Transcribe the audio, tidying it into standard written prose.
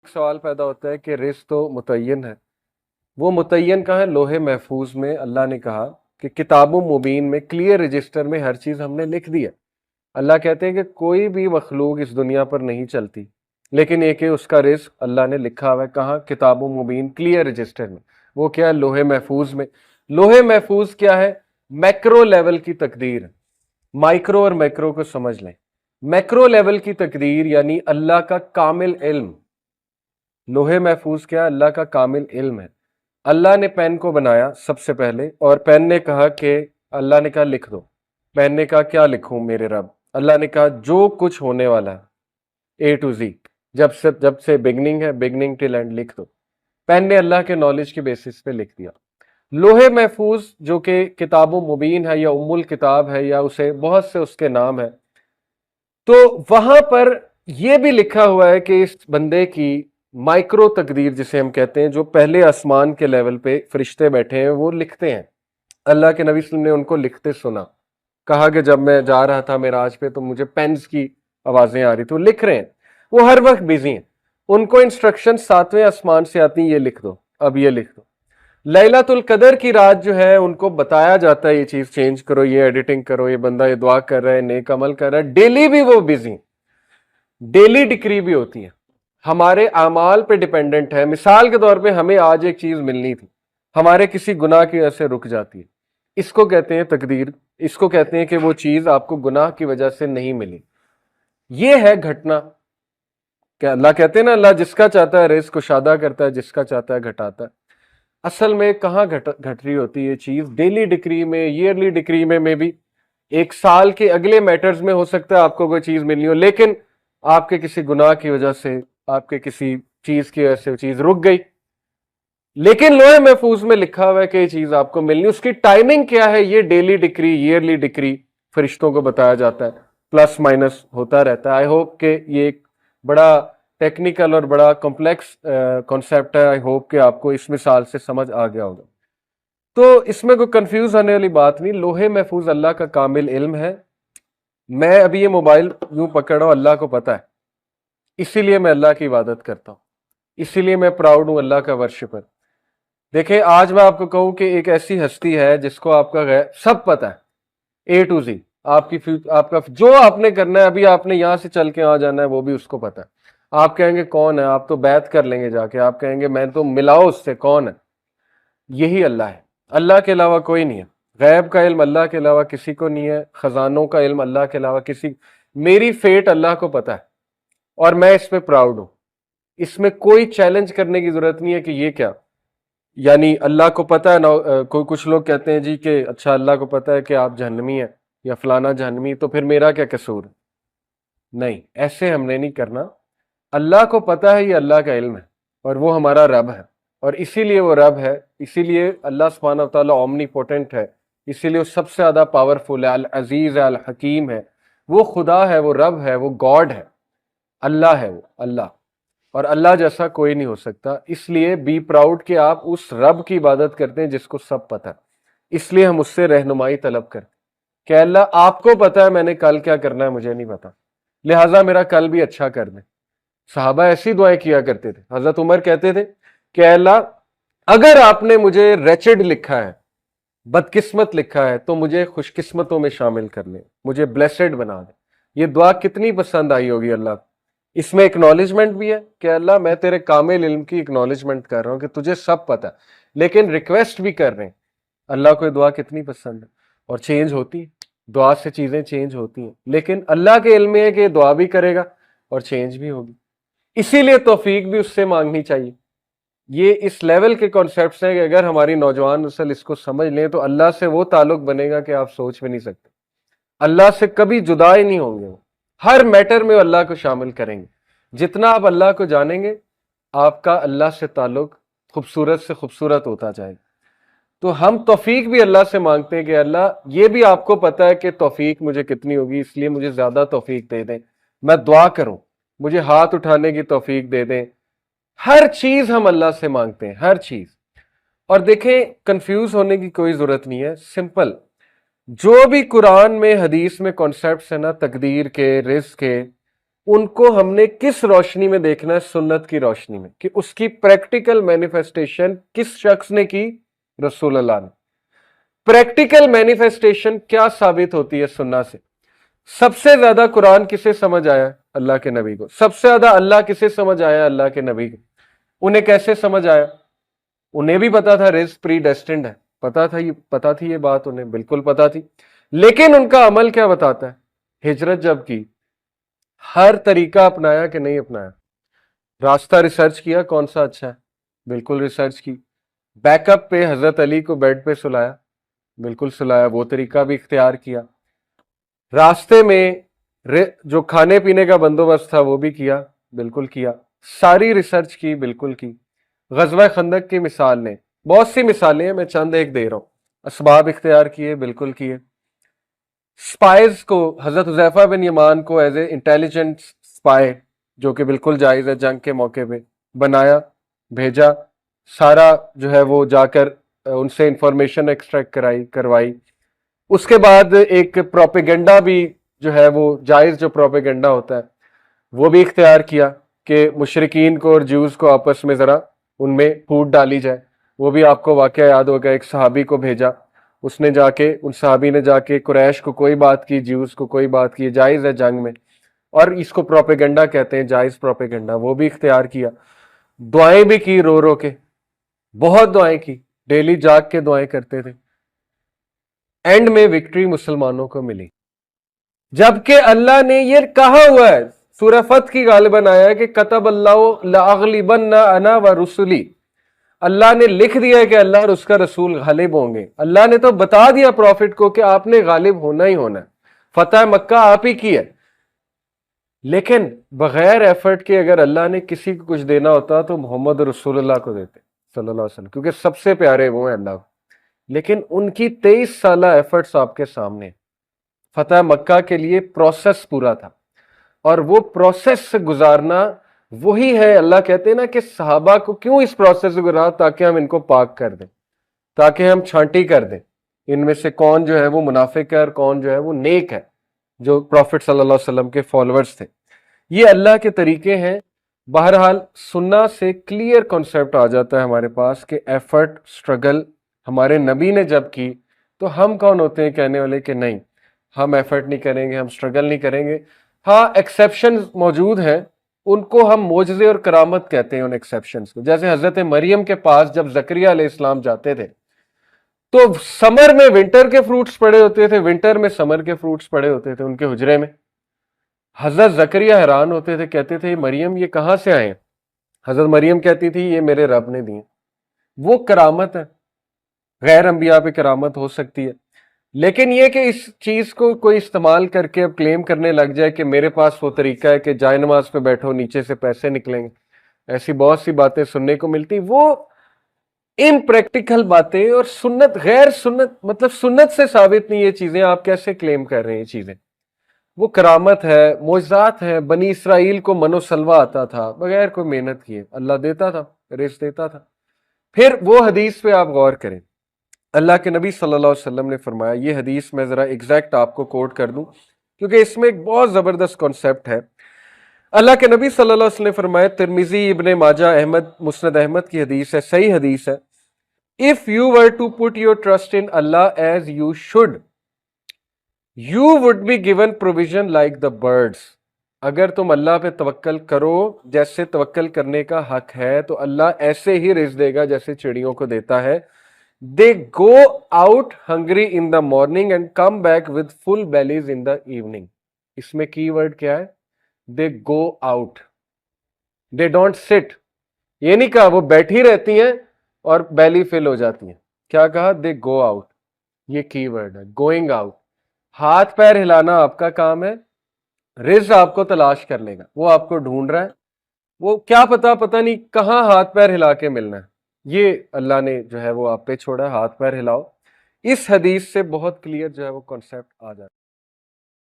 سوال پیدا ہوتا ہے کہ رزق تو متعین ہے، وہ متعین کہاں ہے؟ لوح محفوظ میں اللہ نے کہا کہ کتاب مبین میں کلیئر رجسٹر میں ہر چیز ہم نے لکھ دی ہے۔ اللہ کہتے ہیں کہ کوئی بھی مخلوق اس دنیا پر نہیں چلتی، لیکن ایک ہے اس کا رزق اللہ نے لکھا ہوا ہے۔ کہاں؟ کتاب مبین کلیئر رجسٹر میں۔ وہ کیا ہے؟ لوح محفوظ میں۔ لوح محفوظ کیا ہے؟ میکرو لیول کی تقدیر۔ مائکرو اور میکرو کو سمجھ لیں۔ میکرو لیول کی تقدیر یعنی اللہ کا کامل علم۔ لوح محفوظ کیا؟ اللہ کا کامل علم ہے۔ اللہ نے پین کو بنایا سب سے پہلے، اور پین نے کہا کہ اللہ نے کہا لکھ دو۔ پین نے کہا کیا لکھوں میرے رب؟ اللہ نے کہا جو کچھ ہونے والا ہے اے ٹو زی، جب سے بگننگ ہے، بگننگ ٹل اینڈ لکھ دو۔ پین نے اللہ کے نالج کے بیسس پہ لکھ دیا۔ لوح محفوظ جو کہ کتاب مبین ہے یا ام الکتاب ہے یا اسے بہت سے اس کے نام ہے، تو وہاں پر یہ بھی لکھا ہوا ہے کہ اس بندے کی مائکرو تقدیر جسے ہم کہتے ہیں، جو پہلے آسمان کے لیول پہ فرشتے بیٹھے ہیں وہ لکھتے ہیں۔ اللہ کے نبی صلی اللہ علیہ وسلم نے ان کو لکھتے سنا، کہا کہ جب میں جا رہا تھا معراج پہ تو مجھے پینز کی آوازیں آ رہی تھی، وہ لکھ رہے ہیں، وہ ہر وقت بزی ہیں۔ ان کو انسٹرکشن 7ویں آسمان سے آتی ہیں، یہ لکھ دو، اب یہ لکھ دو۔ لیلۃ القدر کی رات جو ہے ان کو بتایا جاتا ہے یہ چیز چینج کرو، یہ ایڈیٹنگ کرو، یہ بندہ یہ دعا کر رہا ہے، نیک عمل کر رہا ہے، ڈیلی بھی وہ بزی ہیں، ڈیلی ڈکری بھی ہوتی ہے، ہمارے اعمال پہ ڈیپینڈنٹ ہے۔ مثال کے طور پہ ہمیں آج ایک چیز ملنی تھی، ہمارے کسی گناہ کی وجہ سے رک جاتی ہے، اس کو کہتے ہیں تقدیر، اس کو کہتے ہیں کہ وہ چیز آپ کو گناہ کی وجہ سے نہیں ملی۔ یہ ہے گھٹنا کہ اللہ کہتے ہیں نا، اللہ جس کا چاہتا ہے رزق کشادہ کرتا ہے، جس کا چاہتا ہے گھٹاتا ہے۔ اصل میں کہاں گھٹ رہی ہوتی ہے یہ چیز؟ ڈیلی ڈکری میں، ایئرلی ڈکری میں بھی ایک سال کے اگلے میٹرز میں ہو سکتا ہے آپ کو کوئی چیز ملنی ہو، لیکن آپ کے کسی گناہ کی وجہ سے، آپ کے کسی چیز کی وجہ سے وہ چیز رک گئی۔ لیکن لوح محفوظ میں لکھا ہوا ہے کہ یہ چیز آپ کو ملنی، اس کی ٹائمنگ کیا ہے؟ یہ ڈیلی ڈکری، ایئرلی ڈکری فرشتوں کو بتایا جاتا ہے، پلس مائنس ہوتا رہتا ہے۔ آئی ہوپ کہ یہ ایک بڑا ٹیکنیکل اور بڑا کمپلیکس کانسیپٹ ہے، آئی ہوپ کہ آپ کو اس مثال سے سمجھ آ گیا ہوگا۔ تو اس میں کوئی کنفیوز ہونے والی بات نہیں، لوح محفوظ اللہ کا کامل علم ہے۔ میں ابھی یہ موبائل یوں پکڑ رہا ہوں، اللہ کو پتہ ہے، اسی لیے میں اللہ کی عبادت کرتا ہوں، اسی لیے میں پراؤڈ ہوں اللہ کا ورشپر۔ دیکھیں آج میں آپ کو کہوں کہ ایک ایسی ہستی ہے جس کو آپ کا سب پتہ ہے، اے ٹو زی، آپ کا جو آپ نے کرنا ہے، ابھی آپ نے یہاں سے چل کے وہاں جانا ہے، وہ بھی اس کو پتہ ہے۔ آپ کہیں گے کون ہے؟ آپ تو بیعت کر لیں گے جا کے، آپ کہیں گے میں تو ملاؤ اس سے، کون ہے؟ یہی اللہ ہے، اللہ کے علاوہ کوئی نہیں ہے۔ غیب کا علم اللہ کے علاوہ کسی کو نہیں ہے، خزانوں کا علم اللہ کے علاوہ کسی، میری فیٹ اللہ کو پتہ ہے اور میں اس پہ پراؤڈ ہوں۔ اس میں کوئی چیلنج کرنے کی ضرورت نہیں ہے کہ یہ کیا، یعنی اللہ کو پتہ ہے نا، کوئی کچھ لوگ کہتے ہیں جی کہ اچھا اللہ کو پتہ ہے کہ آپ جہنمی ہیں یا فلانا جہنمی، تو پھر میرا کیا قصور؟ نہیں، ایسے ہم نے نہیں کرنا۔ اللہ کو پتہ ہے، یہ اللہ کا علم ہے اور وہ ہمارا رب ہے، اور اسی لیے وہ رب ہے، اسی لیے اللہ سبحانہ و تعالیٰ اومنی پوٹنٹ ہے، اسی لیے وہ سب سے زیادہ پاورفل ہے، العزیز ہے، الحکیم ہے، وہ خدا ہے، وہ رب ہے، وہ گاڈ ہے، اللہ ہے، وہ اللہ، اور اللہ جیسا کوئی نہیں ہو سکتا۔ اس لیے بی پراؤڈ کہ آپ اس رب کی عبادت کرتے ہیں جس کو سب پتہ ہے۔ اس لیے ہم اس سے رہنمائی طلب کرتے کہ اللہ آپ کو پتہ ہے میں نے کل کیا کرنا ہے، مجھے نہیں پتا، لہٰذا میرا کل بھی اچھا کر دیں۔ صحابہ ایسی دعائیں کیا کرتے تھے۔ حضرت عمر کہتے تھے کہ اے اللہ اگر آپ نے مجھے ریچڈ لکھا ہے، بدقسمت لکھا ہے، تو مجھے خوش قسمتوں میں شامل کر لیں، مجھے بلیسڈ بنا دیں۔ یہ دعا کتنی پسند آئی ہوگی اللہ کو۔ اس میں اکنالجمنٹ بھی ہے کہ اللہ میں تیرے کامل علم کی اکنالجمنٹ کر رہا ہوں کہ تجھے سب پتہ ہے، لیکن ریکویسٹ بھی کر رہے ہیں۔ اللہ کو یہ دعا کتنی پسند ہے، اور چینج ہوتی ہے، دعا سے چیزیں چینج ہوتی ہیں، لیکن اللہ کے علم میں ہے کہ یہ دعا بھی کرے گا اور چینج بھی ہوگی۔ اسی لیے توفیق بھی اس سے مانگنی چاہیے۔ یہ اس لیول کے کانسیپٹس ہیں کہ اگر ہماری نوجوان نسل اس کو سمجھ لیں تو اللہ سے وہ تعلق بنے گا کہ آپ سوچ بھی نہیں سکتے۔ اللہ سے کبھی جدا ہی نہیں ہوں گے، ہر میٹر میں اللہ کو شامل کریں گے۔ جتنا آپ اللہ کو جانیں گے، آپ کا اللہ سے تعلق خوبصورت سے خوبصورت ہوتا جائے گا۔ تو ہم توفیق بھی اللہ سے مانگتے ہیں کہ اللہ یہ بھی آپ کو پتہ ہے کہ توفیق مجھے کتنی ہوگی، اس لیے مجھے زیادہ توفیق دے دیں، میں دعا کروں، مجھے ہاتھ اٹھانے کی توفیق دے دیں۔ ہر چیز ہم اللہ سے مانگتے ہیں، ہر چیز۔ اور دیکھیں کنفیوز ہونے کی کوئی ضرورت نہیں ہے، سمپل۔ جو بھی قرآن میں، حدیث میں کانسیپٹس ہیں نا، تقدیر کے، رزق کے، ان کو ہم نے کس روشنی میں دیکھنا ہے؟ سنت کی روشنی میں، کہ اس کی پریکٹیکل مینیفیسٹیشن کس شخص نے کی؟ رسول اللہ نے۔ پریکٹیکل مینیفیسٹیشن کیا ثابت ہوتی ہے سنت سے؟ سب سے زیادہ قرآن کسے سمجھ آیا؟ اللہ کے نبی کو۔ سب سے زیادہ اللہ کسے سمجھ آیا؟ اللہ کے نبی کو۔ انہیں کیسے سمجھ آیا؟ انہیں بھی پتا تھا رزق پری ڈیسٹنڈ ہے، پتا تھی یہ بات، انہیں بالکل پتا تھی، لیکن ان کا عمل کیا بتاتا ہے؟ ہجرت جب کی، ہر طریقہ اپنایا کہ نہیں اپنایا؟ راستہ ریسرچ کیا کون سا اچھا ہے؟ بالکل ریسرچ کی۔ بیک اپ پہ حضرت علی کو بیڈ پہ سلایا، بالکل سلایا، وہ طریقہ بھی اختیار کیا۔ راستے میں جو کھانے پینے کا بندوبست تھا وہ بھی کیا، بالکل کیا۔ ساری ریسرچ کی، بالکل کی۔ غزوہ خندق کی مثال نے، بہت سی مثالیں ہیں، میں چند ایک دے رہا ہوں۔ اسباب اختیار کیے، بالکل کیے۔ سپائز کو، حضرت حذیفہ بن یمان کو ایز اے انٹیلیجنٹ سپائے، جو کہ بالکل جائز ہے، جنگ کے موقع پہ بنایا، بھیجا، سارا جو ہے وہ جا کر ان سے انفارمیشن ایکسٹریکٹ کروائی۔ اس کے بعد ایک پروپیگنڈا بھی جو ہے وہ جائز، جو پروپیگنڈا ہوتا ہے وہ بھی اختیار کیا کہ مشرکین کو اور جیوز کو آپس میں ذرا ان میں پھوٹ ڈالی جائے۔ وہ بھی آپ کو واقعہ یاد ہوگا، ایک صحابی کو بھیجا، اس نے جا کے، ان صحابی نے جا کے قریش کو کوئی بات کی، جیوز کو کوئی بات کی، جائز ہے جنگ میں، اور اس کو پروپیگنڈا کہتے ہیں، جائز پروپیگنڈا، وہ بھی اختیار کیا۔ دعائیں بھی کی، رو رو کے، بہت دعائیں کی، ڈیلی جاگ کے دعائیں کرتے تھے۔ اینڈ میں وکٹری مسلمانوں کو ملی، جبکہ اللہ نے یہ کہا ہوا ہے، سورہ فتح کی غالباً آیا ہے کہ کتب اللہ لأغلبن انا ورسلی، اللہ نے لکھ دیا ہے کہ اللہ اور اس کا رسول غالب ہوں گے۔ اللہ نے تو بتا دیا پروفٹ کو کہ آپ نے غالب ہونا ہی ہونا ہے، فتح مکہ آپ ہی کی ہے۔ لیکن بغیر ایفرٹ کے اگر اللہ نے کسی کو کچھ دینا ہوتا تو محمد رسول اللہ کو دیتے صلی اللہ علیہ وسلم، کیونکہ سب سے پیارے وہ ہیں اللہ کو۔ لیکن ان کی 23 سالہ ایفرٹس آپ کے سامنے، فتح مکہ کے لیے پروسیس پورا تھا، اور وہ پروسیس سے گزارنا وہی ہے۔ اللہ کہتے ہیں نا کہ صحابہ کو کیوں اس پروسیس سے گزارا؟ تاکہ ہم ان کو پاک کر دیں، تاکہ ہم چھانٹی کر دیں ان میں سے کون جو ہے وہ منافق ہے اور کون جو ہے وہ نیک ہے، جو پروفٹ صلی اللہ علیہ وسلم کے فالوورز تھے۔ یہ اللہ کے طریقے ہیں۔ بہرحال سننا سے کلیئر کنسیپٹ آ جاتا ہے ہمارے پاس کہ ایفرٹ، سٹرگل ہمارے نبی نے جب کی، تو ہم کون ہوتے ہیں کہنے والے کہ نہیں ہم ایفرٹ نہیں کریں گے، ہم سٹرگل نہیں کریں گے؟ ہاں ایکسیپشن موجود ہیں، ان کو ہم معجزے اور کرامت کہتے ہیں، ان ایکسیپشنز کو۔ جیسے حضرت مریم کے پاس جب زکریا علیہ السلام جاتے تھے تو سمر میں ونٹر کے فروٹس پڑے ہوتے تھے، ونٹر میں سمر کے فروٹس پڑے ہوتے تھے ان کے حجرے میں۔ حضرت زکریا حیران ہوتے تھے، کہتے تھے مریم یہ کہاں سے آئے ہیں؟ حضرت مریم کہتی تھی یہ میرے رب نے دیے۔ وہ کرامت ہے، غیر انبیاء پہ کرامت ہو سکتی ہے، لیکن یہ کہ اس چیز کو کوئی استعمال کر کے اب کلیم کرنے لگ جائے کہ میرے پاس وہ طریقہ ہے کہ جائے نماز پہ بیٹھو نیچے سے پیسے نکلیں گے، ایسی بہت سی باتیں سننے کو ملتی، وہ امپریکٹیکل باتیں، اور سنت غیر سنت، مطلب سنت سے ثابت نہیں یہ چیزیں، آپ کیسے کلیم کر رہے ہیں یہ چیزیں؟ وہ کرامت ہے، معجزات ہے۔ بنی اسرائیل کو من و سلوہ آتا تھا بغیر کوئی محنت کیے، اللہ دیتا تھا، رزق دیتا تھا۔ پھر وہ حدیث پہ آپ غور کریں، اللہ کے نبی صلی اللہ علیہ وسلم نے فرمایا، یہ حدیث میں ذرا ایگزیکٹ آپ کو کوٹ کر دوں کیونکہ اس میں ایک بہت زبردست کانسیپٹ ہے۔ اللہ کے نبی صلی اللہ علیہ وسلم نے فرمایا، ترمذی، ابن ماجہ، احمد، مسند احمد کی حدیث ہے، صحیح حدیث ہے، if you were to put your trust in Allah as you should, you would be given provision like the birds. اگر تم اللہ پہ توکل کرو جیسے توکل کرنے کا حق ہے تو اللہ ایسے ہی رزق دے گا جیسے چڑیوں کو دیتا ہے۔ They go out hungry in the morning and come back with full bellies in the evening. اس میں کی ورڈ کیا ہے؟ They go out. They don't sit. یہ نہیں کہا وہ بیٹھی رہتی ہیں اور بیلی فل ہو جاتی ہیں، کیا کہا؟ They go out. یہ کی ورڈ ہے، going out. ہاتھ پیر ہلانا آپ کا کام ہے، رزق آپ کو تلاش کر لے گا، وہ آپ کو ڈھونڈ رہا ہے، وہ کیا پتہ نہیں کہاں ہاتھ پیر ہلا کے ملنا ہے، یہ اللہ نے جو ہے وہ آپ پہ چھوڑا ہے، ہاتھ پیر ہلاؤ۔ اس حدیث سے بہت کلیئر جو ہے وہ کانسیپٹ آ جاتا ہے۔